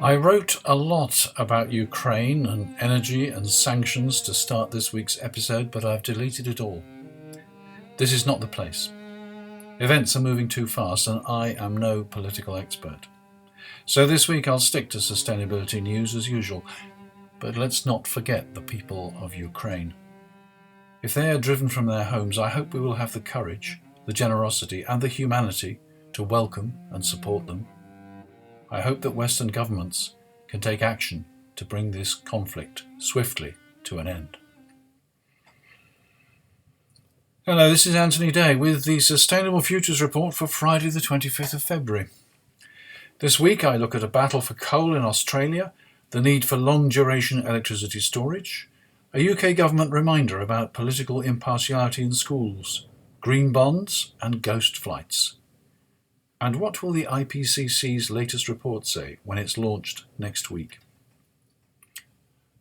I wrote a lot about Ukraine and energy and sanctions to start this week's episode, but I've deleted it all. This is not the place. Events are moving too fast and I am no political expert. So this week I'll stick to sustainability news as usual, but let's not forget the people of Ukraine. If they are driven from their homes, I hope we will have the courage, the generosity and the humanity to welcome and support them. I hope that Western governments can take action to bring this conflict swiftly to an end. Hello, this is Anthony Day with the Sustainable Futures Report for Friday the 25th of February. This week I look at a battle for coal in Australia, the need for long-duration electricity storage, a UK government reminder about political impartiality in schools, green bonds and ghost flights. And what will the IPCC's latest report say when it's launched next week?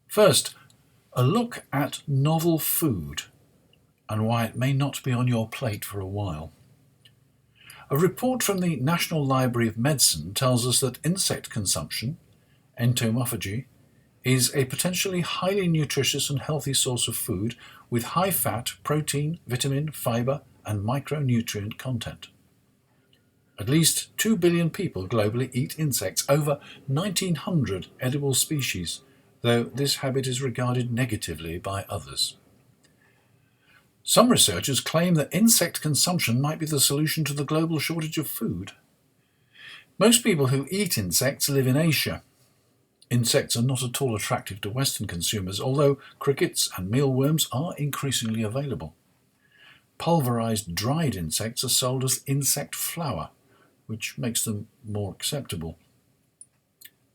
First, a look at novel food and why it may not be on your plate for a while. A report from the National Library of Medicine tells us that insect consumption, entomophagy, is a potentially highly nutritious and healthy source of food with high fat, protein, vitamin, fibre and micronutrient content. At least 2 billion people globally eat insects, over 1,900 edible species, though this habit is regarded negatively by others. Some researchers claim that insect consumption might be the solution to the global shortage of food. Most people who eat insects live in Asia. Insects are not at all attractive to Western consumers, although crickets and mealworms are increasingly available. Pulverized dried insects are sold as insect flour, which makes them more acceptable.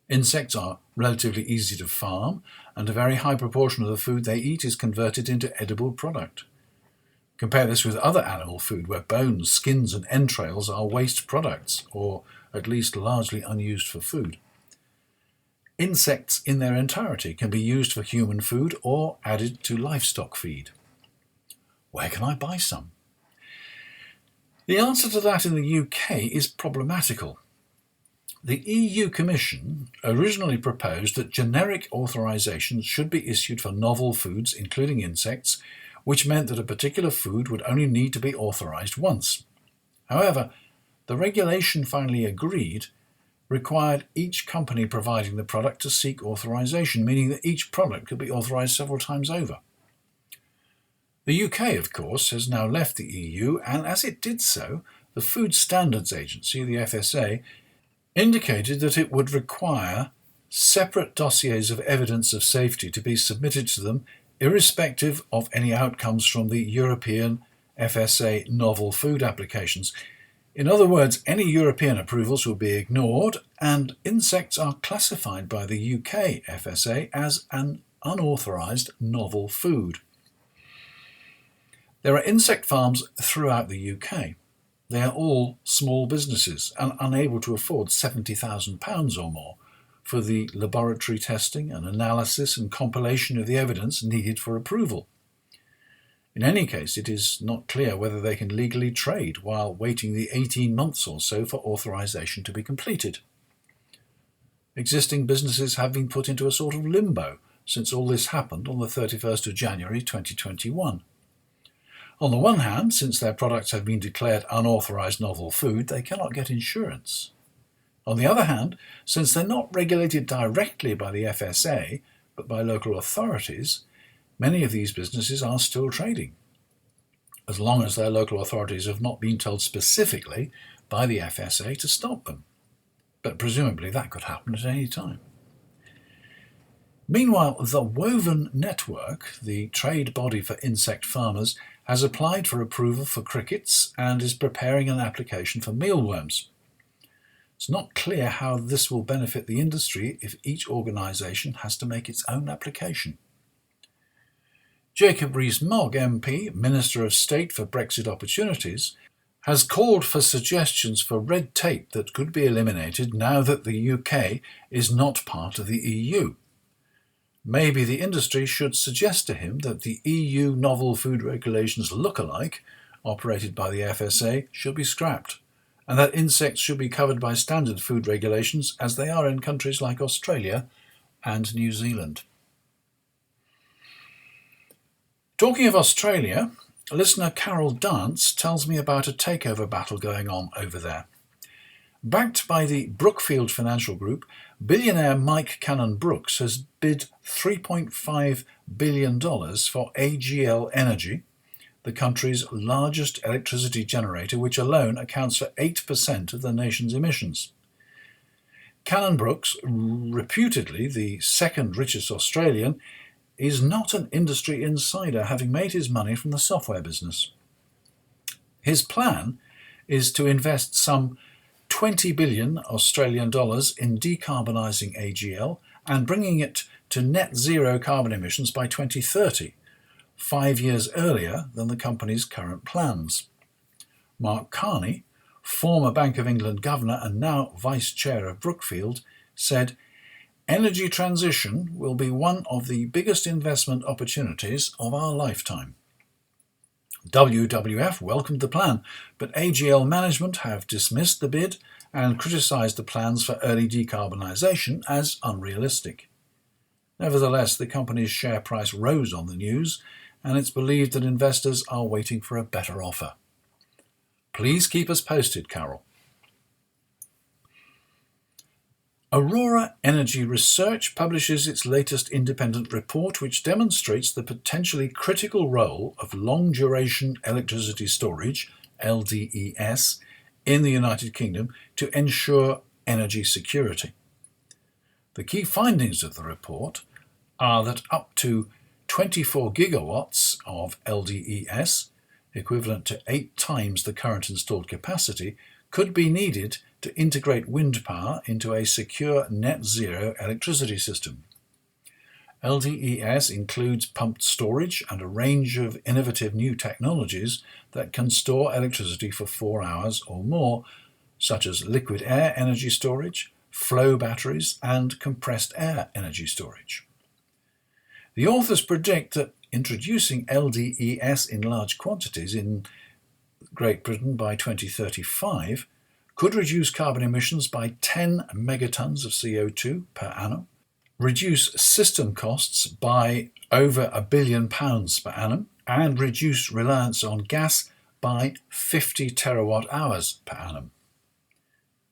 Insects are relatively easy to farm, and a very high proportion of the food they eat is converted into edible product. Compare this with other animal food where bones, skins and entrails are waste products, or at least largely unused for food. Insects in their entirety can be used for human food or added to livestock feed. Where can I buy some? The answer to that in the UK is problematical. The EU Commission originally proposed that generic authorisations should be issued for novel foods, including insects, which meant that a particular food would only need to be authorised once. However, the regulation finally agreed required each company providing the product to seek authorisation, meaning that each product could be authorised several times over. The UK, of course, has now left the EU, and as it did so, the Food Standards Agency, the FSA, indicated that it would require separate dossiers of evidence of safety to be submitted to them, irrespective of any outcomes from the European FSA novel food applications. In other words, any European approvals will be ignored, and insects are classified by the UK FSA as an unauthorised novel food. There are insect farms throughout the UK. They are all small businesses and unable to afford £70,000 or more for the laboratory testing and analysis and compilation of the evidence needed for approval. In any case, it is not clear whether they can legally trade while waiting the 18 months or so for authorisation to be completed. Existing businesses have been put into a sort of limbo since all this happened on the 31st of January 2021. On the one hand, since their products have been declared unauthorised novel food, they cannot get insurance. On the other hand, since they're not regulated directly by the FSA, but by local authorities, many of these businesses are still trading, as long as their local authorities have not been told specifically by the FSA to stop them. But presumably that could happen at any time. Meanwhile, the Woven Network, the trade body for insect farmers, has applied for approval for crickets and is preparing an application for mealworms. It's not clear how this will benefit the industry if each organisation has to make its own application. Jacob Rees-Mogg MP, Minister of State for Brexit Opportunities, has called for suggestions for red tape that could be eliminated now that the UK is not part of the EU. Maybe the industry should suggest to him that the EU novel food regulations look-alike, operated by the FSA, should be scrapped, and that insects should be covered by standard food regulations as they are in countries like Australia and New Zealand. Talking of Australia, listener Carol Dance tells me about a takeover battle going on over there. Backed by the Brookfield Financial Group, billionaire Mike Cannon-Brookes has bid $3.5 billion for AGL Energy, the country's largest electricity generator, which alone accounts for 8% of the nation's emissions. Cannon-Brookes, reputedly the second richest Australian, is not an industry insider, having made his money from the software business. His plan is to invest some 20 billion Australian dollars in decarbonising AGL and bringing it to net zero carbon emissions by 2030, 5 years earlier than the company's current plans. Mark Carney, former Bank of England governor and now vice chair of Brookfield, said, "Energy transition will be one of the biggest investment opportunities of our lifetime." WWF welcomed the plan, but AGL management have dismissed the bid and criticised the plans for early decarbonisation as unrealistic. Nevertheless, the company's share price rose on the news, and it's believed that investors are waiting for a better offer. Please keep us posted, Carol. Aurora Energy Research publishes its latest independent report, which demonstrates the potentially critical role of long-duration electricity storage, LDES, in the United Kingdom to ensure energy security. The key findings of the report are that up to 24 gigawatts of LDES, equivalent to 8 times the current installed capacity, could be needed to integrate wind power into a secure net zero electricity system. LDES includes pumped storage and a range of innovative new technologies that can store electricity for 4 hours or more, such as liquid air energy storage, flow batteries, and compressed air energy storage. The authors predict that introducing LDES in large quantities in Great Britain by 2035 could reduce carbon emissions by 10 megatons of CO2 per annum, reduce system costs by over £1 billion per annum, and reduce reliance on gas by 50 terawatt hours per annum.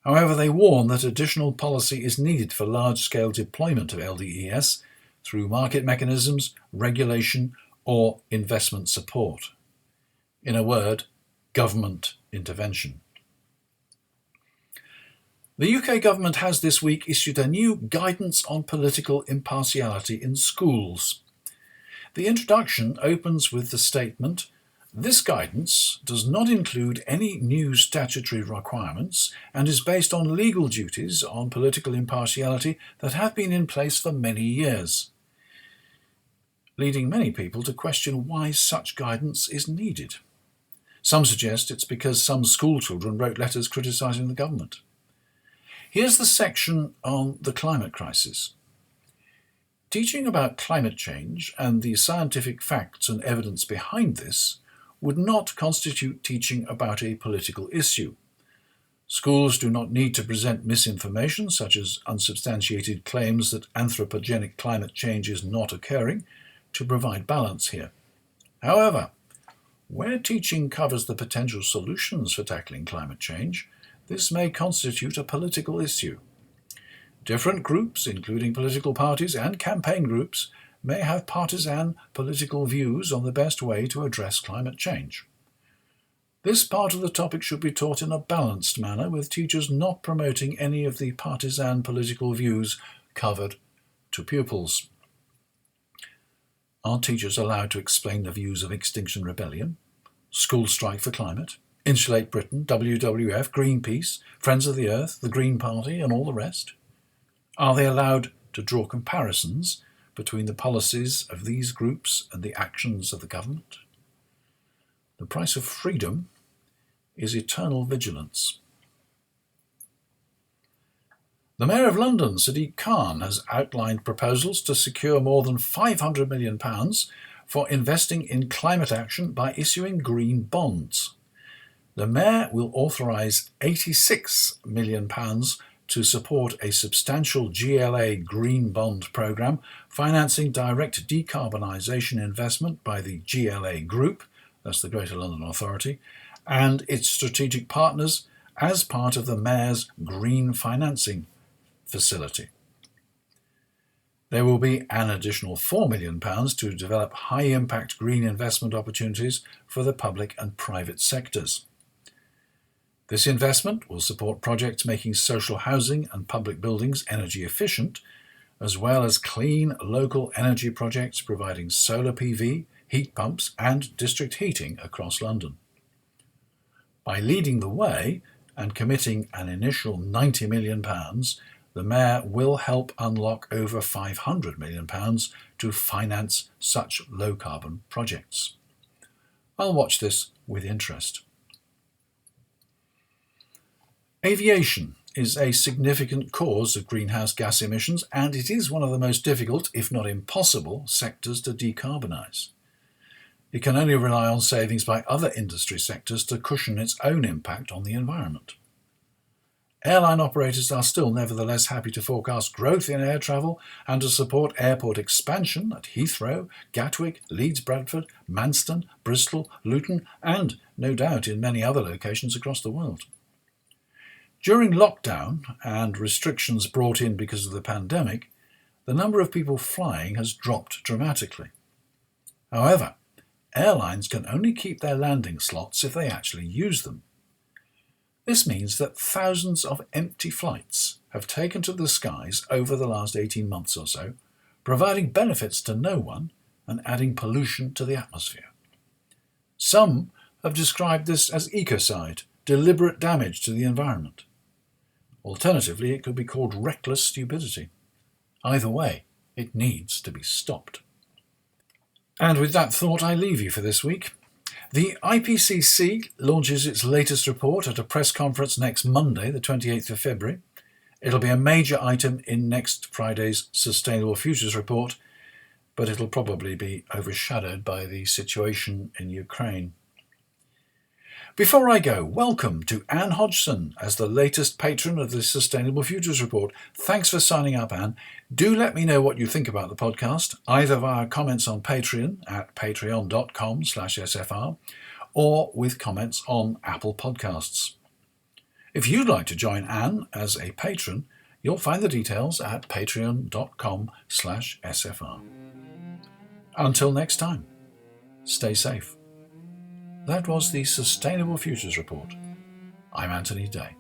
However, they warn that additional policy is needed for large-scale deployment of LDES through market mechanisms, regulation, or investment support. In a word, government intervention. The UK government has this week issued a new guidance on political impartiality in schools. The introduction opens with the statement, "This guidance does not include any new statutory requirements and is based on legal duties on political impartiality that have been in place for many years," leading many people to question why such guidance is needed. Some suggest it's because some school children wrote letters criticising the government. Here's the section on the climate crisis. Teaching about climate change and the scientific facts and evidence behind this would not constitute teaching about a political issue. Schools do not need to present misinformation, such as unsubstantiated claims that anthropogenic climate change is not occurring, to provide balance here. However, where teaching covers the potential solutions for tackling climate change, this may constitute a political issue. Different groups, including political parties and campaign groups, may have partisan political views on the best way to address climate change. This part of the topic should be taught in a balanced manner, with teachers not promoting any of the partisan political views covered to pupils. Are teachers allowed to explain the views of Extinction Rebellion, School Strike for Climate, Insulate Britain, WWF, Greenpeace, Friends of the Earth, the Green Party, and all the rest? Are they allowed to draw comparisons between the policies of these groups and the actions of the government? The price of freedom is eternal vigilance. The Mayor of London, Sadiq Khan, has outlined proposals to secure more than £500 million for investing in climate action by issuing green bonds. The Mayor will authorise £86 million to support a substantial GLA green bond programme, financing direct decarbonisation investment by the GLA Group, that's the Greater London Authority, and its strategic partners as part of the Mayor's Green Financing Facility. There will be an additional £4 million to develop high-impact green investment opportunities for the public and private sectors. This investment will support projects making social housing and public buildings energy efficient, as well as clean local energy projects providing solar PV, heat pumps and district heating across London. By leading the way and committing an initial £90 million, the Mayor will help unlock over £500 million to finance such low-carbon projects. I'll watch this with interest. Aviation is a significant cause of greenhouse gas emissions, and it is one of the most difficult, if not impossible, sectors to decarbonise. It can only rely on savings by other industry sectors to cushion its own impact on the environment. Airline operators are still nevertheless happy to forecast growth in air travel and to support airport expansion at Heathrow, Gatwick, Leeds Bradford, Manston, Bristol, Luton and, no doubt, in many other locations across the world. During lockdown and restrictions brought in because of the pandemic, the number of people flying has dropped dramatically. However, airlines can only keep their landing slots if they actually use them. This means that thousands of empty flights have taken to the skies over the last 18 months or so, providing benefits to no one and adding pollution to the atmosphere. Some have described this as ecocide, deliberate damage to the environment. Alternatively, it could be called reckless stupidity. Either way, it needs to be stopped. And with that thought, I leave you for this week. The IPCC launches its latest report at a press conference next Monday, the 28th of February. It'll be a major item in next Friday's Sustainable Futures report, but it'll probably be overshadowed by the situation in Ukraine. Before I go, welcome to Anne Hodgson as the latest patron of the Sustainable Futures Report. Thanks for signing up, Anne. Do let me know what you think about the podcast, either via comments on Patreon at patreon.com/SFR or with comments on Apple Podcasts. If you'd like to join Anne as a patron, you'll find the details at patreon.com/SFR. Until next time, stay safe. That was the Sustainable Futures Report. I'm Anthony Day.